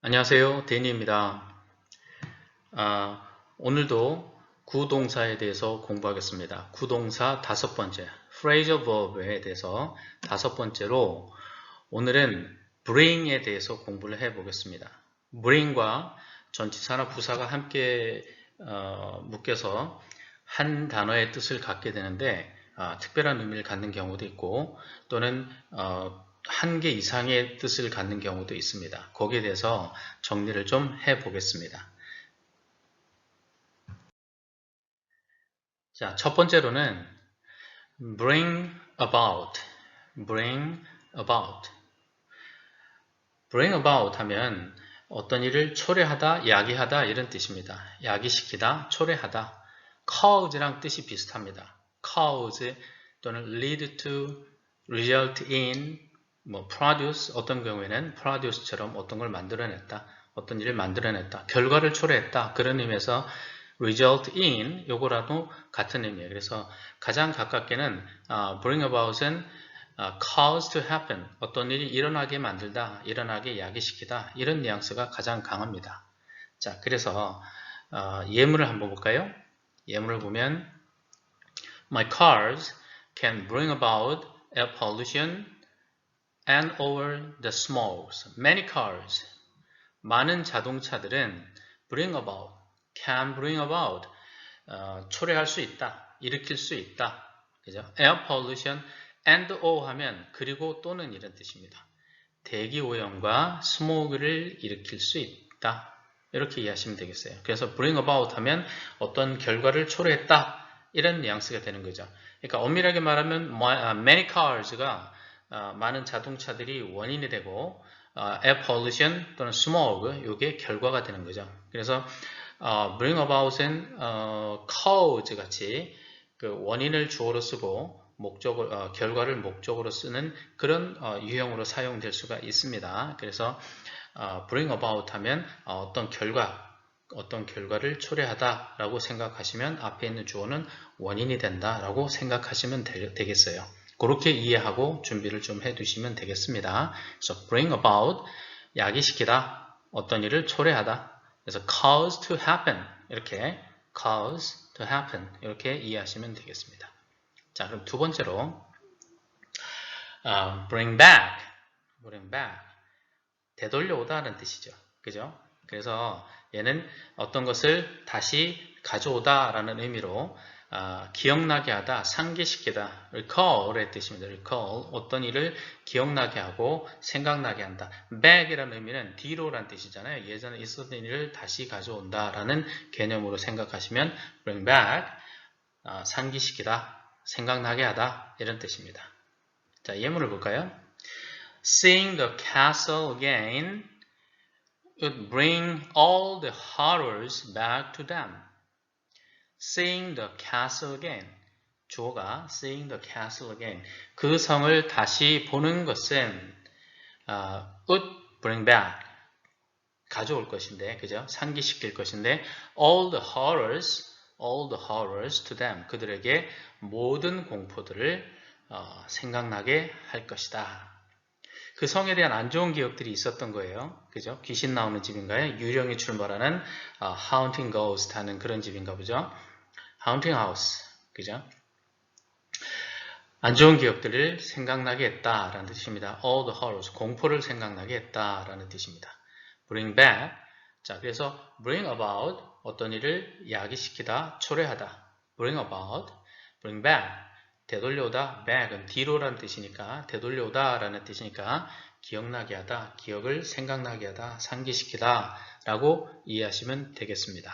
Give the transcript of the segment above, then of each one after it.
안녕하세요. 데니입니다. 오늘도 구동사에 대해서 공부하겠습니다. 구동사 다섯 번째, phrasal verb에 대해서 다섯 번째로 오늘은 bring에 대해서 공부를 해보겠습니다. bring과 전치사나 부사가 함께 묶여서 한 단어의 뜻을 갖게 되는데 특별한 의미를 갖는 경우도 있고 또는 한 개 이상의 뜻을 갖는 경우도 있습니다. 거기에 대해서 정리를 좀 해보겠습니다. 자, 첫 번째로는 bring about, bring about. bring about 하면 어떤 일을 초래하다, 야기하다 이런 뜻입니다. 야기시키다, 초래하다. cause랑 뜻이 비슷합니다. cause 또는 lead to, result in, produce, 어떤 경우에는 produce처럼 어떤 걸 만들어냈다, 어떤 일을 만들어냈다, 결과를 초래했다 그런 의미에서 result in 요거라도 같은 의미예요. 그래서 가장 가깝게는 bring about은 cause to happen, 어떤 일이 일어나게 만들다, 일어나게 야기시키다 이런 뉘앙스가 가장 강합니다. 자, 그래서 예문을 한번 볼까요? 예문을 보면 My cars can bring about air pollution and over the smokes. Many cars. 많은 자동차들은 bring about, can bring about, 초래할 수 있다, 일으킬 수 있다. 그죠? air pollution and or 하면 그리고 또는 이런 뜻입니다. 대기 오염과 스모그를 일으킬 수 있다. 이렇게 이해하시면 되겠어요. 그래서 bring about 하면 어떤 결과를 초래했다. 이런 뉘앙스가 되는 거죠. 그러니까 엄밀하게 말하면 many cars가 많은 자동차들이 원인이 되고 air pollution 또는 smog 이게 결과가 되는 거죠. 그래서 bring about은 cause 같이 그 원인을 주어로 쓰고 목적을 결과를 목적으로 쓰는 그런 유형으로 사용될 수가 있습니다. 그래서 bring about 하면 어떤 결과를 초래하다라고 생각하시면 앞에 있는 주어는 원인이 된다라고 생각하시면 되겠어요. 그렇게 이해하고 준비를 좀 해두시면 되겠습니다. 그래서 bring about, 야기시키다, 어떤 일을 초래하다. 그래서 cause to happen, 이렇게 cause to happen 이렇게 이해하시면 되겠습니다. 자, 그럼 두 번째로 bring back, 되돌려오다라는 뜻이죠. 그죠? 그래서 얘는 어떤 것을 다시 가져오다라는 의미로 기억나게 하다, 상기시키다, recall의 뜻입니다. recall, 어떤 일을 기억나게 하고 생각나게 한다. back이라는 의미는 뒤로라는 뜻이잖아요. 예전에 있었던 일을 다시 가져온다라는 개념으로 생각하시면 bring back, 상기시키다, 생각나게 하다 이런 뜻입니다. 자, 예문을 볼까요? Seeing the castle again would bring all the horrors back to them. Seeing the castle again. 주어가 seeing the castle again. 그 성을 다시 보는 것은 would bring back. 가져올 것인데, 그죠? 상기시킬 것인데 all the horrors to them. 그들에게 모든 공포들을 생각나게 할 것이다. 그 성에 대한 안 좋은 기억들이 있었던 거예요. 그죠? 귀신 나오는 집인가요? 유령이 출몰하는 haunting ghost 하는 그런 집인가 보죠? haunting house. 그죠? 안 좋은 기억들을 생각나게 했다라는 뜻입니다. all the horrors. 공포를 생각나게 했다라는 뜻입니다. bring back. 자, 그래서 bring about. 어떤 일을 야기시키다, 초래하다. bring about, bring back. 되돌려오다, back은 뒤로라는 뜻이니까, 되돌려오다 라는 뜻이니까, 기억나게 하다, 기억을 생각나게 하다, 상기시키다 라고 이해하시면 되겠습니다.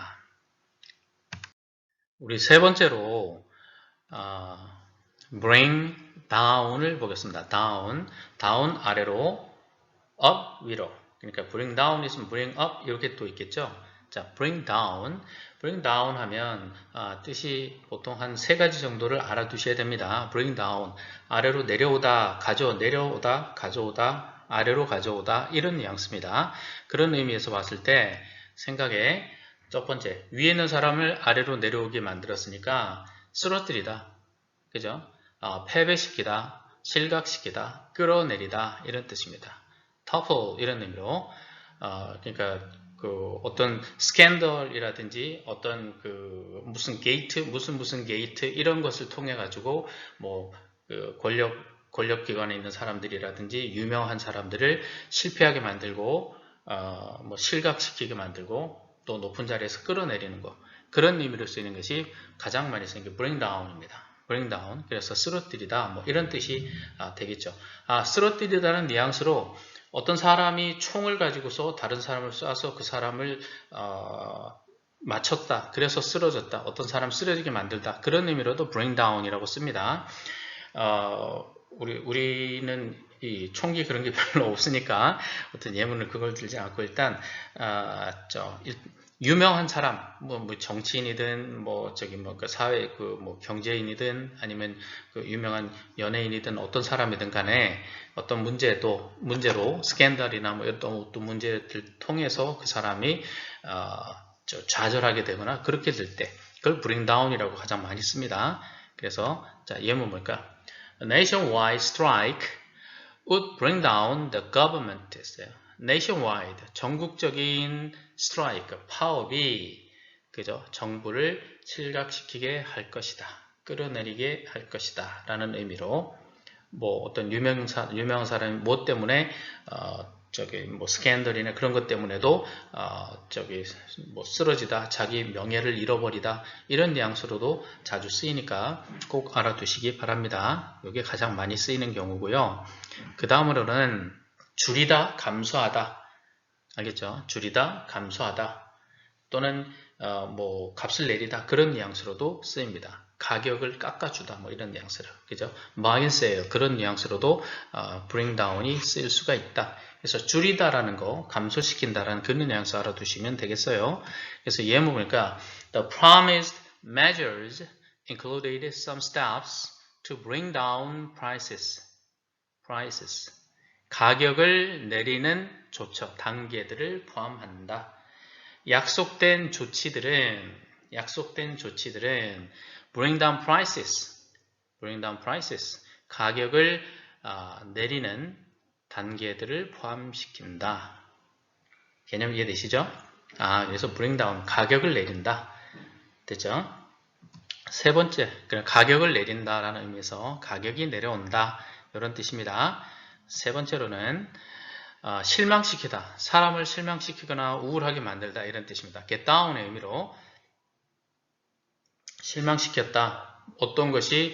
우리 세 번째로, bring down을 보겠습니다. down 아래로, up 위로. 그러니까 bring down 있으면 bring up 이렇게 또 있겠죠. 자, bring down 하면 뜻이 보통 한 세 가지 정도를 알아두셔야 됩니다. bring down, 아래로 내려오다, 내려오다, 가져오다, 아래로 가져오다 이런 뉘앙스입니다. 그런 의미에서 봤을 때 생각에 첫 번째, 위에 있는 사람을 아래로 내려오게 만들었으니까 쓰러뜨리다, 그죠? 패배시키다, 실각시키다, 끌어내리다 이런 뜻입니다. topple 이런 의미로 그러니까 그 어떤 스캔들이라든지 어떤 그 무슨 게이트 무슨 게이트 이런 것을 통해 가지고 뭐그 권력기관에 있는 사람들이라든지 유명한 사람들을 실패하게 만들고 뭐 실각시키게 만들고 또 높은 자리에서 끌어내리는 거 그런 의미로 쓰이는 것이 가장 많이 쓰이는 게 bring down입니다. bring down 그래서 쓰러뜨리다 뭐 이런 뜻이 되겠죠. 쓰러뜨리다는 뉘앙스로 어떤 사람이 총을 가지고서 다른 사람을 쏴서 그 사람을 맞췄다. 그래서 쓰러졌다. 어떤 사람 쓰러지게 만들다. 그런 의미로도 bring down이라고 씁니다. 우리는 이 총기 그런 게 별로 없으니까 어떤 예문을 그걸 들지 않고 일단 유명한 사람, 뭐 정치인이든 그 사회 뭐 경제인이든 아니면 그 유명한 연예인이든 어떤 사람이든 간에 어떤 문제로 스캔들이나 뭐 어떤 문제를 통해서 그 사람이 좌절하게 되거나 그렇게 될 때 그걸 bring down이라고 가장 많이 씁니다. 그래서 자 예문 뭘까? A nationwide strike would bring down the government. 했어요. nationwide, 전국적인 스트라이크, 파업이 그죠? 정부를 실각시키게 할 것이다. 끌어내리게 할 것이다. 라는 의미로 뭐 어떤 유명한 사람이 뭐 때문에 뭐 스캔들이나 그런 것 때문에도 뭐 쓰러지다, 자기 명예를 잃어버리다 이런 뉘앙스로도 자주 쓰이니까 꼭 알아두시기 바랍니다. 이게 가장 많이 쓰이는 경우고요. 그 다음으로는 줄이다, 감소하다. 알겠죠? 줄이다, 감소하다. 또는 뭐 값을 내리다 그런 뉘앙스로도 쓰입니다. 가격을 깎아주다 뭐 이런 뉘앙스로 그죠? margin sale 그런 뉘앙스로도 bring down이 쓰일 수가 있다. 그래서 줄이다라는 거 감소시킨다라는 그런 뉘앙스 알아두시면 되겠어요. 그래서 예문 보니까 the promised measures included some steps to bring down prices. 가격을 내리는 조처, 단계들을 포함한다. 약속된 조치들은 bring down prices, 가격을 내리는 단계들을 포함시킨다. 개념 이해되시죠? 그래서 bring down, 가격을 내린다. 됐죠? 세 번째, 가격을 내린다라는 의미에서 가격이 내려온다. 이런 뜻입니다. 세 번째로는 실망시키다, 사람을 실망시키거나 우울하게 만들다 이런 뜻입니다. get down의 의미로 실망시켰다. 어떤 것이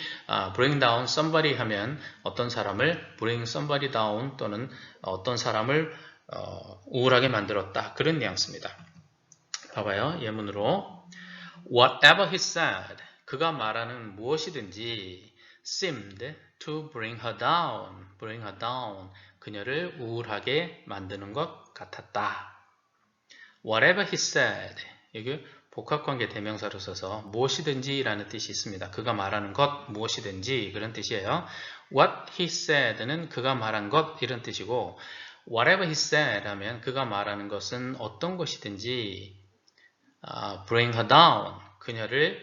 bring down somebody 하면 어떤 사람을 bring somebody down 또는 어떤 사람을 우울하게 만들었다. 그런 뉘앙스입니다. 봐봐요. 예문으로 whatever he said, 그가 말하는 무엇이든지 seemed to bring her down, 그녀를 우울하게 만드는 것 같았다. Whatever he said, 여기 복합관계 대명사로 써서 무엇이든지 라는 뜻이 있습니다. 그가 말하는 것, 무엇이든지 그런 뜻이에요. What he said는 그가 말한 것 이런 뜻이고 Whatever he said 하면 그가 말하는 것은 어떤 것이든지 bring her down, 그녀를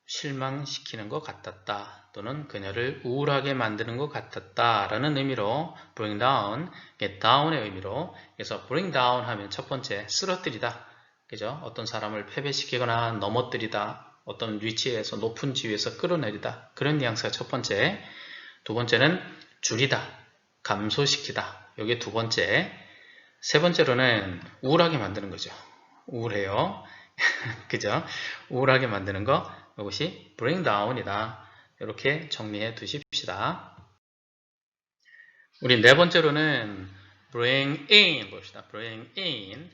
실망시키는 것 같았다. 또는 그녀를 우울하게 만드는 것 같았다. 라는 의미로 bring down, get down의 의미로 그래서 bring down 하면 첫 번째 쓰러뜨리다. 그죠? 어떤 사람을 패배시키거나 넘어뜨리다. 어떤 위치에서 높은 지위에서 끌어내리다. 그런 뉘앙스가 첫 번째. 두 번째는 줄이다. 감소시키다. 이게 두 번째. 세 번째로는 우울하게 만드는 거죠. 우울해요. 그죠? 우울하게 만드는 거. 이것이 bring down이다. 이렇게 정리해 두십시다. 우리 네 번째로는 bring in 봅시다. bring in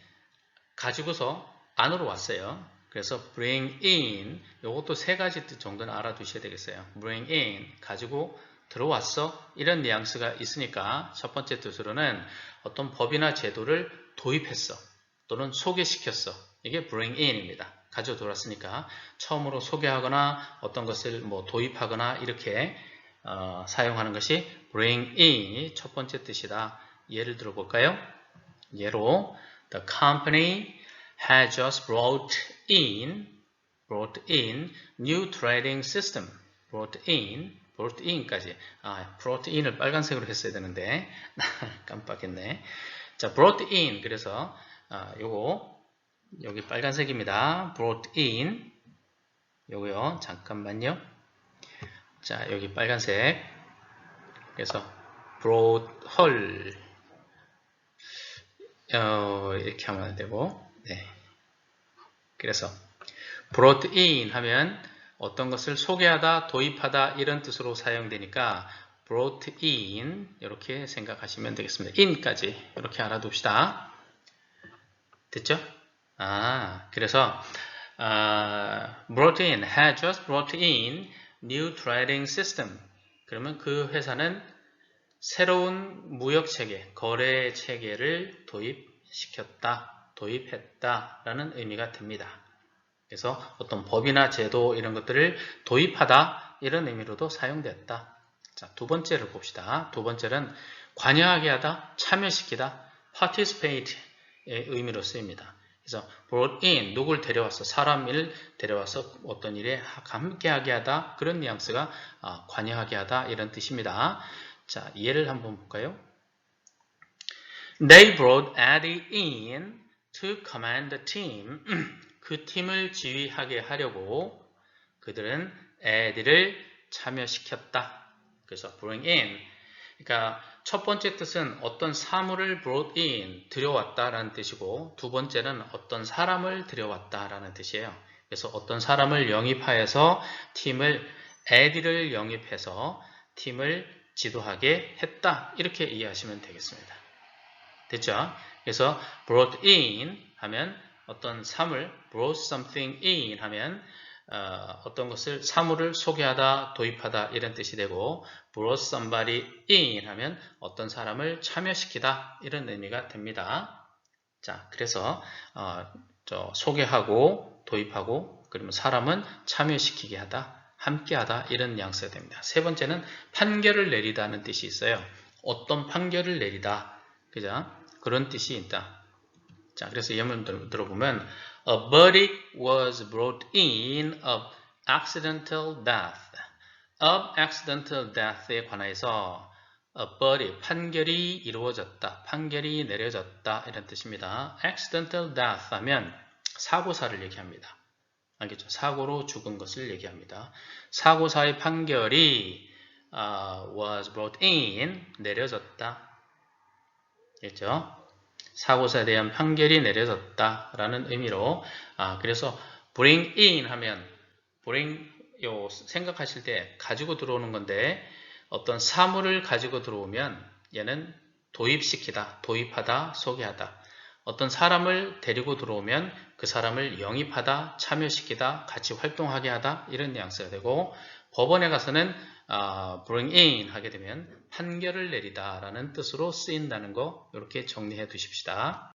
가지고서 안으로 왔어요. 그래서 bring in 이것도 세 가지 뜻 정도는 알아두셔야 되겠어요. bring in 가지고 들어왔어. 이런 뉘앙스가 있으니까 첫 번째 뜻으로는 어떤 법이나 제도를 도입했어. 또는 소개시켰어. 이게 bring in입니다. 가지고 들어왔으니까 처음으로 소개하거나 어떤 것을 뭐 도입하거나 이렇게 사용하는 것이 bring in이 첫 번째 뜻이다. 예를 들어 볼까요? 예로 The company had just brought in new trading system. brought in까지 brought in을 빨간색으로 했어야 되는데 깜빡했네. 자, brought in. 그래서 요거 여기 빨간색입니다. brought in. 요거요. 잠깐만요. 자, 여기 빨간색. 그래서 brought her. 이렇게 하면 되고. 네. 그래서 brought in 하면 어떤 것을 소개하다, 도입하다 이런 뜻으로 사용되니까 brought in 이렇게 생각하시면 되겠습니다. in까지 이렇게 알아둡시다. 됐죠? 그래서 brought in, had just brought in new trading system. 그러면 그 회사는 새로운 무역 체계, 거래 체계를 도입시켰다, 도입했다 라는 의미가 됩니다. 그래서 어떤 법이나 제도 이런 것들을 도입하다 이런 의미로도 사용됐다. 자, 두 번째를 봅시다. 두 번째는 관여하게 하다, 참여시키다, participate의 의미로 쓰입니다. 그래서 brought in, 누굴 데려와서, 사람을 데려와서 어떤 일에 함께하게 하다, 그런 뉘앙스가 관여하게 하다 이런 뜻입니다. 자, 예를 한번 볼까요? They brought Eddie in to command the team. 그 팀을 지휘하게 하려고 그들은 에디를 참여시켰다. 그래서 bring in. 그러니까 첫 번째 뜻은 어떤 사물을 brought in, 들여왔다라는 뜻이고 두 번째는 어떤 사람을 들여왔다라는 뜻이에요. 그래서 어떤 사람을 영입하여서 에디를 영입해서 팀을 지도하게 했다. 이렇게 이해하시면 되겠습니다. 됐죠? 그래서 brought in 하면 어떤 사물, brought something in 하면 어떤 것을 사물을 소개하다, 도입하다 이런 뜻이 되고 brought somebody in 하면 어떤 사람을 참여시키다 이런 의미가 됩니다. 자, 그래서 소개하고 도입하고 그러면 사람은 참여시키게 하다, 함께하다 이런 뉘앙스가 됩니다. 세 번째는 판결을 내리다는 뜻이 있어요. 어떤 판결을 내리다, 그죠? 그런 뜻이 있다. 자, 그래서 예문 들어보면 A verdict was brought in of accidental death. of accidental death에 관해서 a verdict, 판결이 이루어졌다, 판결이 내려졌다 이런 뜻입니다. accidental death 하면 사고사를 얘기합니다. 알겠죠? 사고로 죽은 것을 얘기합니다. 사고사의 판결이 was brought in, 내려졌다. 됐죠? 사고사에 대한 판결이 내려졌다라는 의미로 그래서 bring in 하면 생각하실 때 가지고 들어오는 건데 어떤 사물을 가지고 들어오면 얘는 도입시키다, 도입하다, 소개하다. 어떤 사람을 데리고 들어오면 그 사람을 영입하다, 참여시키다, 같이 활동하게 하다 이런 뉘앙스가 되고 법원에 가서는 bring in 하게 되면 판결을 내리다 라는 뜻으로 쓰인다는 거 이렇게 정리해 두십시다.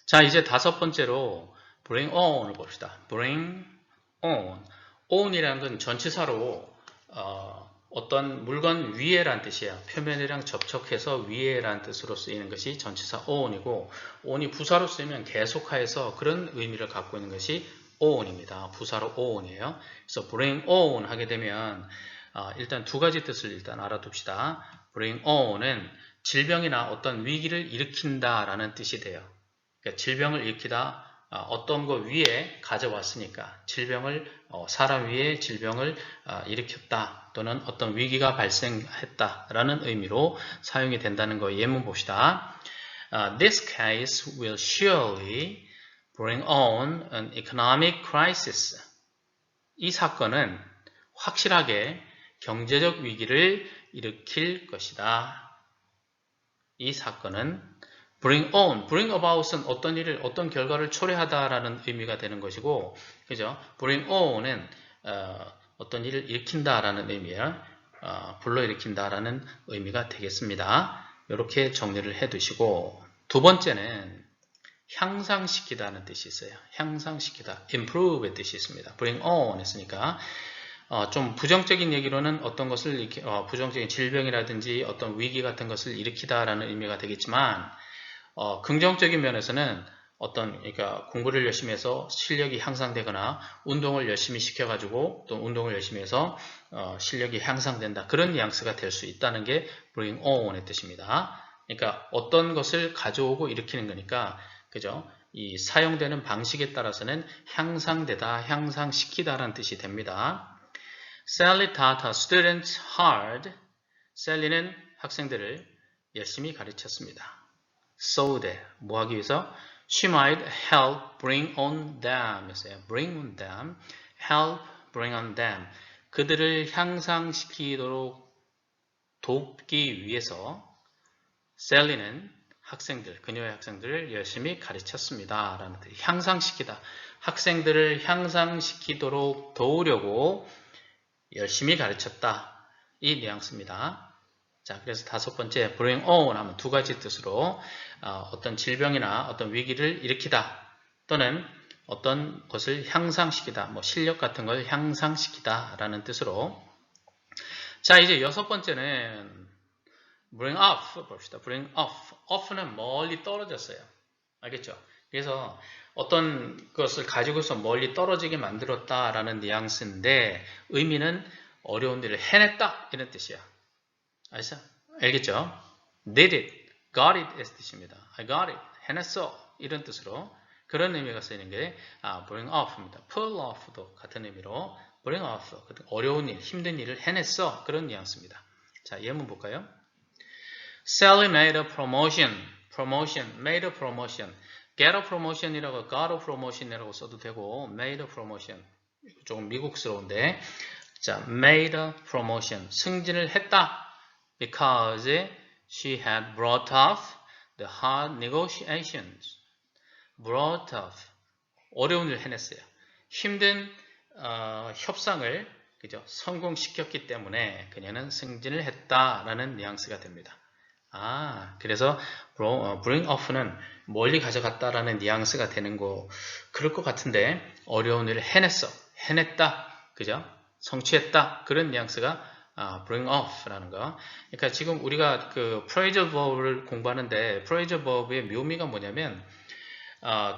자, 이제 다섯 번째로 bring on을 봅시다. bring on. on이라는 건 전치사로 어떤 물건 위에란 뜻이에요. 표면이랑 접촉해서 위에란 뜻으로 쓰이는 것이 전치사 on이고 on이 부사로 쓰이면 계속하여서 그런 의미를 갖고 있는 것이 on입니다. 부사로 on이에요. 그래서 bring on 하게 되면 일단 두 가지 뜻을 일단 알아둡시다. bring on은 질병이나 어떤 위기를 일으킨다 라는 뜻이 돼요. 그러니까 질병을 일으키다, 어떤 거 위에 가져왔으니까 질병을 사람 위에 질병을 일으켰다 또는 어떤 위기가 발생했다 라는 의미로 사용이 된다는 거 예문 봅시다. This case will surely bring on an economic crisis. 이 사건은 확실하게 경제적 위기를 일으킬 것이다. 이 사건은 bring on, bring about은 어떤 일을, 어떤 결과를 초래하다라는 의미가 되는 것이고, 그죠? bring on은 어떤 일을 일으킨다라는 의미예요. 불러일으킨다라는 의미가 되겠습니다. 이렇게 정리를 해두시고, 두 번째는 향상시키다는 뜻이 있어요. 향상시키다, improve의 뜻이 있습니다. bring on 했으니까 좀 부정적인 얘기로는 어떤 것을 부정적인 질병이라든지 어떤 위기 같은 것을 일으키다라는 의미가 되겠지만 긍정적인 면에서는 그러니까 공부를 열심히 해서 실력이 향상되거나 운동을 열심히 시켜가지고 또 운동을 열심히 해서 실력이 향상된다. 그런 뉘앙스가 될 수 있다는 게 bring on의 뜻입니다. 그러니까 어떤 것을 가져오고 일으키는 거니까, 그죠? 이 사용되는 방식에 따라서는 향상되다, 향상시키다라는 뜻이 됩니다. Sally taught her students hard. 셀리는 학생들을 열심히 가르쳤습니다. So that, 뭐 하기 위해서? She might help bring on them. 였어요. bring on them. help bring on them. 그들을 향상시키도록 돕기 위해서 셀리는 학생들, 그녀의 학생들을 열심히 가르쳤습니다. 라는 뜻. 향상시키다. 학생들을 향상시키도록 도우려고 열심히 가르쳤다. 이 뉘앙스입니다. 자, 그래서 다섯 번째, bring on 하면 두 가지 뜻으로 어떤 질병이나 어떤 위기를 일으키다 또는 어떤 것을 향상시키다, 뭐 실력 같은 걸 향상시키다 라는 뜻으로. 자, 이제 여섯 번째는 bring up 봅시다. bring up. up는 멀리 떨어졌어요. 알겠죠? 그래서 어떤 것을 가지고서 멀리 떨어지게 만들었다라는 뉘앙스인데 의미는 어려운 일을 해냈다 이런 뜻이야. 알죠? 알겠죠? did it, got it 의 뜻입니다. I got it, 해냈어 이런 뜻으로 그런 의미가 쓰이는 게 bring up입니다. pull off도 같은 의미로 bring up, 어려운 일, 힘든 일을 해냈어 그런 뉘앙스입니다. 자, 예문 볼까요? Sally made a promotion, made a promotion, get a promotion이라고 got a promotion이라고 써도 되고 made a promotion 조금 미국스러운데 자, made a promotion 승진을 했다 because she had brought off the hard negotiations. brought off 어려운 일을 해냈어요. 힘든 협상을 그죠? 성공시켰기 때문에 그녀는 승진을 했다라는 뉘앙스가 됩니다. 그래서 bring off는 멀리 가져갔다라는 뉘앙스가 되는 거 그럴 것 같은데 어려운 일을 해냈어, 해냈다, 그죠? 성취했다 그런 뉘앙스가 bring off라는 거. 그러니까 지금 우리가 그 phrasal verb를 공부하는데 phrasal verb의 묘미가 뭐냐면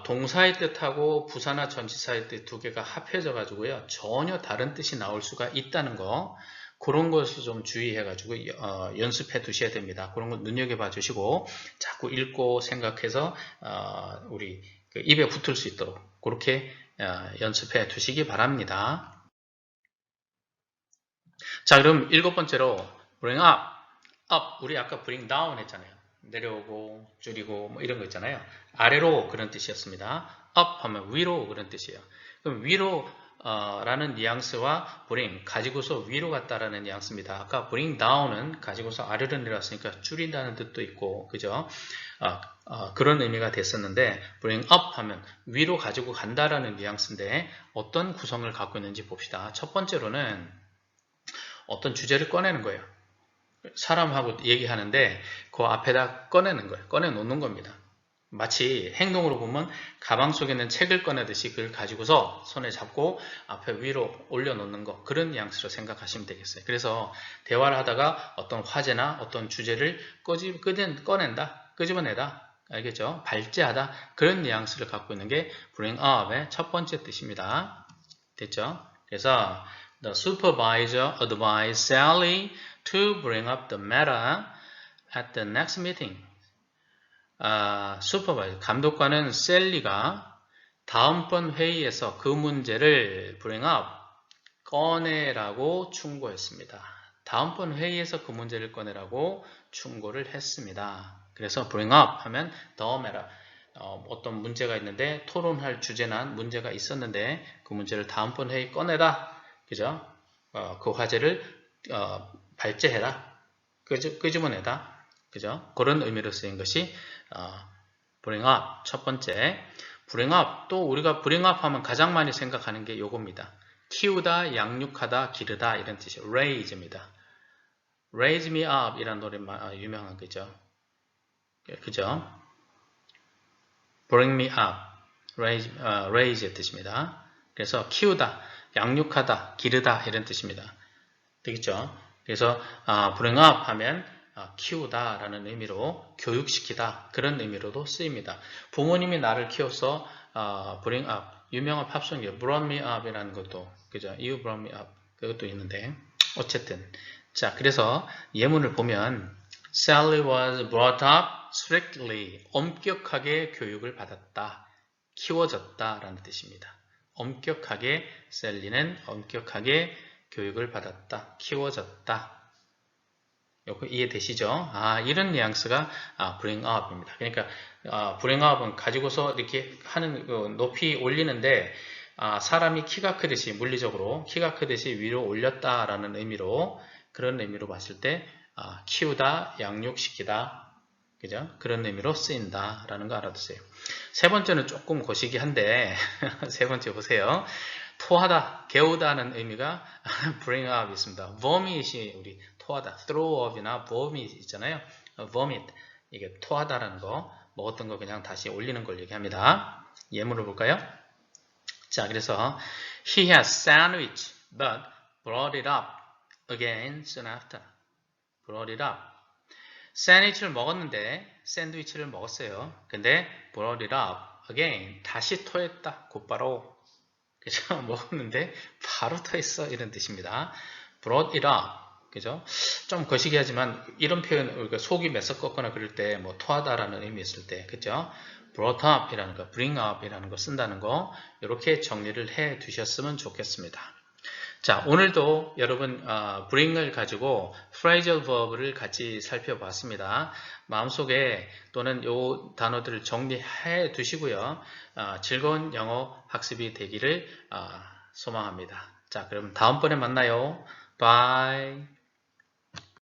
동사의 뜻하고 부사나 전치사의 뜻 두 개가 합해져 가지고요 전혀 다른 뜻이 나올 수가 있다는 거. 그런 것을 좀 주의해가지고 연습해 두셔야 됩니다. 그런 거 눈여겨봐 주시고 자꾸 읽고 생각해서 우리 그 입에 붙을 수 있도록 그렇게 연습해 두시기 바랍니다. 자, 그럼 일곱 번째로 bring up. up 우리 아까 bring down 했잖아요. 내려오고 줄이고 뭐 이런 거 있잖아요. 아래로 그런 뜻이었습니다. up 하면 위로 그런 뜻이에요. 그럼 위로 라는 뉘앙스와 bring, 가지고서 위로 갔다라는 뉘앙스입니다. 아까 bring down은 가지고서 아래로 내려왔으니까 줄인다는 뜻도 있고, 그죠? 그런 의미가 됐었는데, bring up 하면 위로 가지고 간다라는 뉘앙스인데, 어떤 구성을 갖고 있는지 봅시다. 첫 번째로는 어떤 주제를 꺼내는 거예요. 사람하고 얘기하는데, 그 앞에다 꺼내는 거예요. 꺼내놓는 겁니다. 마치 행동으로 보면 가방 속에 있는 책을 꺼내듯이 그걸 가지고서 손에 잡고 앞에 위로 올려놓는 거 그런 뉘앙스로 생각하시면 되겠어요. 그래서 대화를 하다가 어떤 화제나 어떤 주제를 꺼낸다, 끄집어내다, 알겠죠? 발제하다 그런 뉘앙스를 갖고 있는 게 bring up의 첫 번째 뜻입니다. 됐죠? 그래서 the supervisor advised Sally to bring up the matter at the next meeting. 슈퍼바이저, 감독관은 셀리가 다음번 회의에서 그 문제를 bring up, 꺼내라고 충고했습니다. 다음번 회의에서 그 문제를 꺼내라고 충고를 했습니다. 그래서 bring up 하면 the matter, 어떤 문제가 있는데 토론할 주제나 문제가 있었는데 그 문제를 다음번 회의 꺼내다, 그죠? 그 화제를 발제해라, 끄집어내다, 그죠? 그런 의미로 쓰인 것이 bring up 첫 번째. bring up 또 우리가 bring up 하면 가장 많이 생각하는 게 요겁니다. 키우다, 양육하다, 기르다 이런 뜻이에요. raise입니다. raise me up 이란 노래 유명한 거죠. 그죠? bring me up, raise의 뜻입니다. 그래서 키우다, 양육하다, 기르다 이런 뜻입니다. 되겠죠? 그래서 bring up 하면 키우다 라는 의미로 교육시키다 그런 의미로도 쓰입니다. 부모님이 나를 키워서 bring up 유명한 팝송이에요. brought me up 이라는 것도 그죠? You brought me up 그것도 있는데 어쨌든 자 그래서 예문을 보면 Sally was brought up strictly. 엄격하게 교육을 받았다. 키워졌다 라는 뜻입니다. 엄격하게, 셀리는 엄격하게 교육을 받았다. 키워졌다. 요거 이해되시죠? 이런 뉘앙스가 bring up입니다. 그러니까 bring up은 가지고서 이렇게 하는 높이 올리는데 사람이 키가 크듯이 물리적으로 키가 크듯이 위로 올렸다라는 의미로 그런 의미로 봤을 때 키우다, 양육시키다 그죠? 그런 의미로 쓰인다라는 거 알아두세요. 세 번째는 조금 거시기 한데 세 번째 보세요. 토하다, 개우다는 의미가 bring up 있습니다. vomit이 우리 토하다, throw up이나 vomit 있잖아요. vomit 이게 토하다라는 거, 먹었던 거 그냥 다시 올리는 걸 얘기합니다. 예문을 볼까요? 자, 그래서 he has sandwich but brought it up again soon after. brought it up. 샌드위치를 먹었는데 샌드위치를 먹었어요. 근데 brought it up again 다시 토했다. 곧바로 그죠? 먹었는데 바로 토했어 이런 뜻입니다. brought it up 그죠? 좀 거시기 하지만 이런 표현 우리가 속이 메썩거나 그럴 때 뭐 토하다라는 의미 있을 때 그죠? brought up 이라는 거, bring up 이라는 거 쓴다는 거 이렇게 정리를 해 두셨으면 좋겠습니다. 자, 오늘도 여러분 bring을 가지고 phrasal verb를 같이 살펴봤습니다. 마음속에 또는 이 단어들을 정리해 두시고요. 즐거운 영어 학습이 되기를 소망합니다. 자, 그럼 다음번에 만나요. Bye.